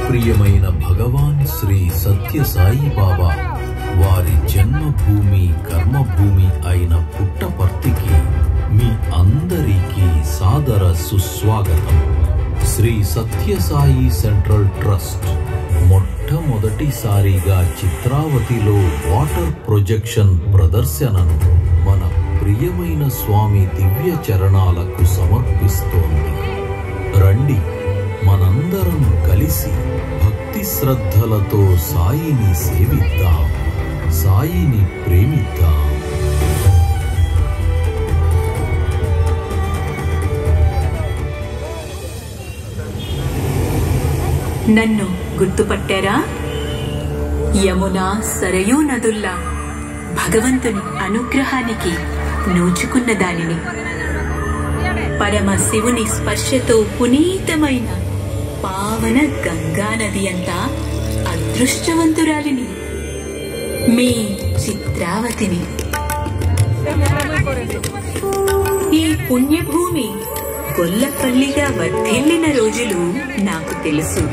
ప్రియమైన భగవాన్ శ్రీ సత్య సాయి బాబా వారి జన్మభూమి కర్మభూమి అయిన పుట్టపర్తికి మీ అందరికీ సాదర సుస్వాగతం. శ్రీ సత్య సాయి సెంట్రల్ ట్రస్ట్ మొట్టమొదటిసారిగా చిత్రావతిలో వాటర్ ప్రొజెక్షన్ ప్రదర్శనను మన ప్రియమైన స్వామి దివ్య చరణాలకు సమర్పిస్తోంది. రండి, మనందరం కలిసి భక్తి శ్రద్ధలతో సాయిని సేవిద్దాం, సాయిని ప్రేమిద్దాం. నన్ను గుర్తుపట్టారా? యమునా సరయూ నదుల్లా భగవంతుని అనుగ్రహానికి నోచుకున్న దానిని, పరమ శివుని స్పర్శతో పునీతమైన పావన గంగా నది అంతా అదృష్టవంతురాలిని, మీ చిత్రావతిని. ఈ పుణ్యభూమి గొల్లపల్లిగా వర్ధిల్లిన రోజులు నాకు తెలుసు.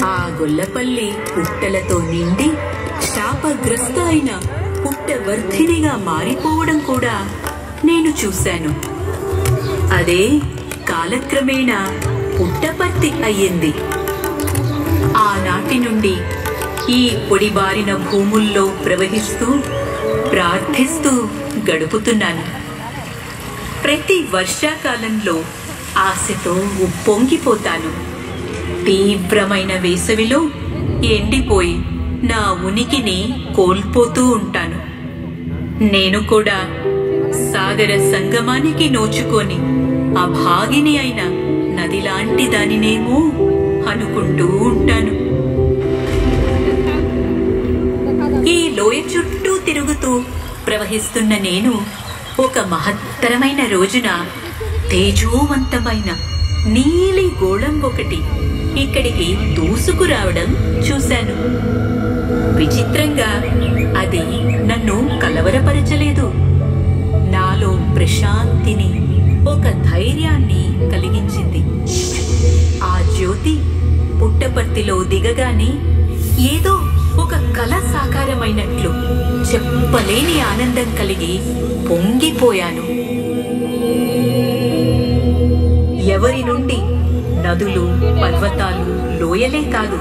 ఆ గొల్లపల్లి పుట్టలతో నిండి శాపగ్రస్త అయిన పుట్టవర్ధినిగా మారిపోవడం కూడా నేను చూశాను. అదే కాలక్రమేణా పుట్టపర్తి అయ్యింది. ఆనాటి నుండి ఈ పొడిబారిన భూముల్లో ప్రవహిస్తూ ప్రార్థిస్తూ గడుపుతున్నాను. ప్రతి వర్షాకాలంలో ఆశతో ఉప్పొంగిపోతాను. తీవ్రమైన వేసవిలో ఎండిపోయి నా ఉనికిని కోల్పోతూ ఉంటాను. నేను కూడా సాగర సంగమానికి నోచుకొని అభాగిని అయిన నదిలాంటి దానినేమో అనుకుంటూ ఉంటాను. ఈ లోయ చుట్టూ తిరుగుతూ ప్రవహిస్తున్న నేను ఒక మహత్తరమైన రోజున తేజోవంతమైన నీలి గోళం ఒకటి ఇక్కడికి దూసుకురావడం చూశాను. విచిత్రంగా అది నన్ను కలవరపరచలేదు. నాలో ప్రశాంతిని, ఒక ధైర్యాన్ని కలిగించింది. ఆ జ్యోతి పుట్టపర్తిలో దిగగానే ఏదో ఒక కళ సాకారమైనట్లు చెప్పలేని ఆనందం కలిగి పొంగిపోయాను. ఎవరి నుండి నదులు, పర్వతాలు, లోయలే కాదు,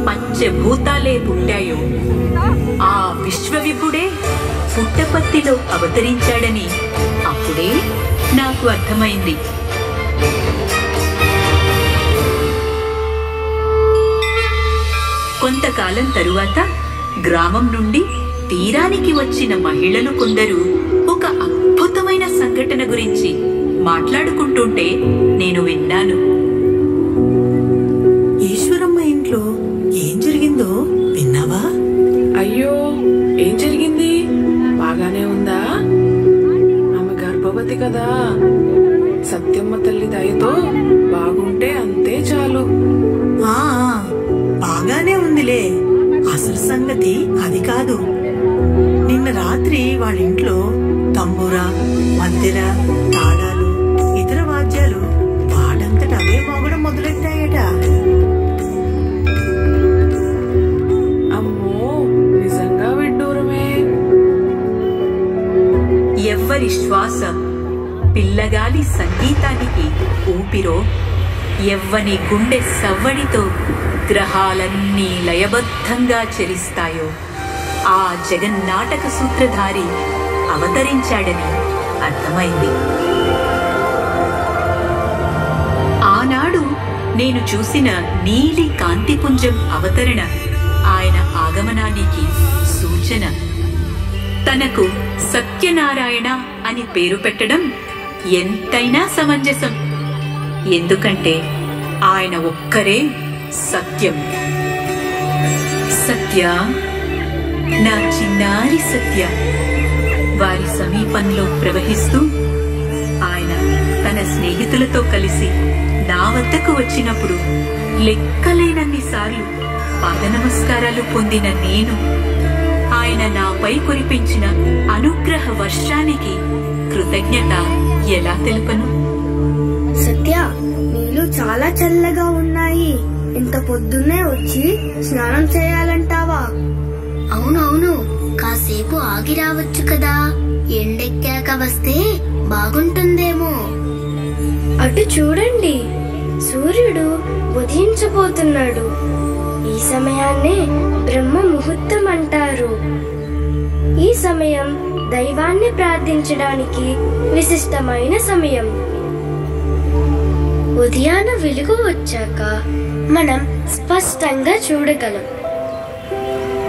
పంచభూతాలే పుట్టాయో ఆ విశ్వవిభుడే పుట్టపర్తిలో అవతరించాడని అప్పుడే నాకు అర్థమైంది. కొంతకాలం తరువాత గ్రామం నుండి తీరానికి వచ్చిన మహిళలు కొందరు ఒక అద్భుతమైన సంఘటన గురించి మాట్లాడుకుంటుంటే నేను విన్నాను. ఈశ్వరమ్మ ఇంట్లో ఏం జరిగిందో విన్నావా? అయ్యో, ఏం జరిగింది? బాగానే ఉందా? ఆమె గర్భవతి కదా. సత్యమ్మ తల్లి దయతో బాగుంటే అంతే చాలు. బాగానే ఉందిలే. అసలు సంగతి అది కాదు. నిన్న రాత్రి వాళ్ళింట్లో తంబూరా, మద్దెర, తాళాలు, ఇతర వాద్యాలు వాడంతట అవే మోగడం మొదలెట్టాయట. అమ్మో, నిజంగా విడ్డూరమే. ఎవ్వరి శ్వాస పిల్లగాలి సంగీతానికి ఊపిరో, ఎవ్వని గుండె సవ్వడితో గ్రహాలన్నీ లయబద్ధంగా చరిస్తాయో ఆ జగన్నాటక సూత్రధారి అవతరించాడని అర్థమైంది. ఆనాడు నేను చూసిన నీలి కాంతిపుంజం అవతరణ ఆయన ఆగమనానికి సూచన. తనకు సత్యనారాయణ అని పేరు పెట్టడం ఎంతైనా సమంజసం. ఎందుకంటే ఆయన ఒక్కరే సత్యం. సత్య, నా చిన్నారి సత్య. వారి సమీపంలో ప్రవహిస్తూ ఆయన తన స్నేహితులతో కలిసి నా వద్దకు వచ్చినప్పుడు లెక్కలేనన్నిసార్లు పాద నమస్కారాలు పొందిన నేను ఆయన నాపై కురిపించిన అనుగ్రహ వర్షానికి కృతజ్ఞత ఎలా తెలుపను? సత్య, నీళ్లు చాలా చల్లగా ఉన్నాయి. ఇంత పొద్దున్నే వచ్చి స్నానం చేయాలంటావా? అవునవును, కాసేపు ఆగి రావచ్చు కదా. ఎండెక్కాక వస్తే బాగుంటుందేమో. అటు చూడండి, సూర్యుడు ఉదయించబోతున్నాడు. ఈ సమయాన్నే బ్రహ్మ ముహూర్తం అంటారు. ఈ సమయం దైవాన్ని ప్రార్థించడానికి విశిష్టమైన సమయం. ఉదయాన వెలుగు వచ్చాక మనం స్పష్టంగా చూడగలం.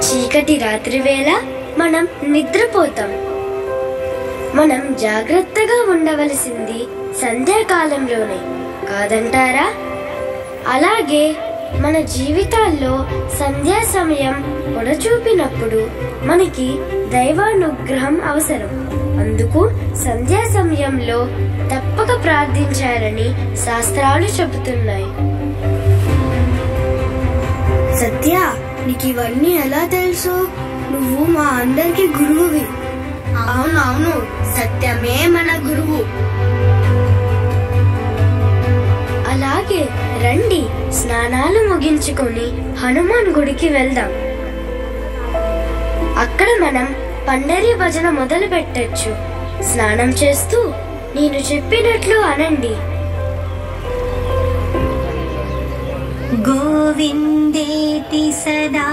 చీకటి రాత్రి వేళ మనం నిద్రపోతాం. మనం జాగ్రత్తగా ఉండవలసింది సంధ్యాకాలంలోనే కాదంటారా? అలాగే మన జీవితాల్లో సంధ్యా సమయం పొడచూపినప్పుడు మనకి దైవానుగ్రహం అవసరం. అందుకు సంధ్యా సమయంలో తప్పక ప్రార్థించాలని శాస్త్రాలు చెబుతున్నాయి. సత్య, నీకు ఇవన్నీ ఎలా తెలుసు? నువ్వు మా అందరికి గురువువి. అవునవును, సత్యమే మన గురువు. అలాగే రండి, స్నానాలు ముగించుకొని హనుమాన్ గుడికి వెళ్దాం. అక్కడ మనం పండరి భజన మొదలు పెట్టచ్చు. స్నానం చేస్తూ నేను చెప్పినట్లు అనండి. గోవిందేతి సదా